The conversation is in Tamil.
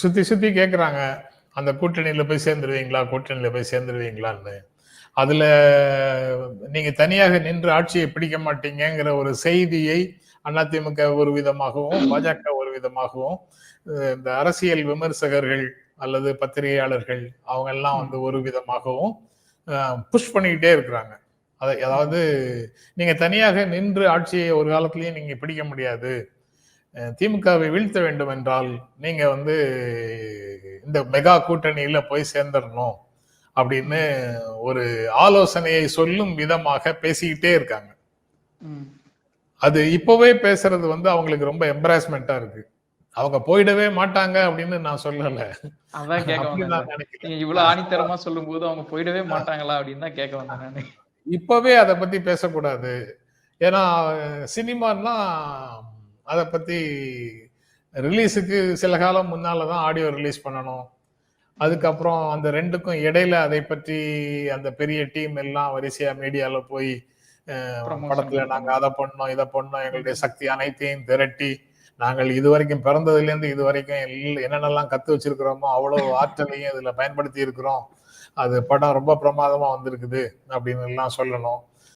சுத்தி சுத்தி கேக்குறாங்க. அந்த கூட்டணியில போய் சேர்ந்துருவீங்களா? கூட்டணியில போய் சேர்ந்துருவீங்களான்னு. அதுல நீங்க தனியாக நின்று ஆட்சியை பிடிக்க மாட்டீங்கங்கிற ஒரு செய்தியை அதிமுக ஒரு விதமாகவும், பாஜக ஒரு விதமாகவும், இந்த அரசியல் விமர்சகர்கள் அல்லது பத்திரிகையாளர்கள் அவங்க எல்லாம் வந்து ஒரு விதமாகவும் புஷ் பண்ணிக்கிட்டே இருக்கிறாங்க. அதாவது நீங்க தனியாக நின்று ஆட்சியை ஒரு காலத்திலயும் நீங்க பிடிக்க முடியாது. திமுகவை வீழ்த்த வேண்டும் என்றால் நீங்க வந்து இந்த மெகா கூட்டணியில போய் சேர்ந்துடணும் அப்படின்னு ஒரு ஆலோசனையை சொல்லும் விதமாக பேசிக்கிட்டே இருக்காங்க. அது இப்பவே பேசுறது வந்து அவங்களுக்கு ரொம்ப எம்பராஸ்மெண்டா இருக்கு. அவங்க போயிடவே மாட்டாங்க அப்படின்னு நான் சொல்லல. அதான் கேட்க வந்தேன். இவ்வளவு ஆணித்தரமா சொல்லும் போது அவங்க போயிடவே மாட்டாங்களா அப்படின்னு தான் கேட்க வந்தேன் நானு. இப்பவே அதை பத்தி பேசக்கூடாது. ஏன்னா சினிமான்னா அதை பத்தி ரிலீஸுக்கு சில காலம் முன்னாலதான் ஆடியோ ரிலீஸ் பண்ணணும். அதுக்கப்புறம் அந்த ரெண்டுக்கும் இடையில அதை பற்றி அந்த பெரிய டீம் எல்லாம் வரிசையா மீடியால போய் படத்துல நாங்க அதை பண்ணோம் இதை பண்ணோம் எங்களுடைய சக்தி அனைத்தையும் திரட்டி நாங்கள் இதுவரைக்கும் பிறந்ததுல இருந்து இதுவரைக்கும் என்னென்னலாம் கத்து வச்சிருக்கிறோமோ அவ்வளவு ஆற்றலையும் இதுல பயன்படுத்தி இருக்கிறோம். அது படம் ரொம்ப பிரமாதமா வந்திருக்குது அப்படின்னு எல்லாம் சொல்லணும்.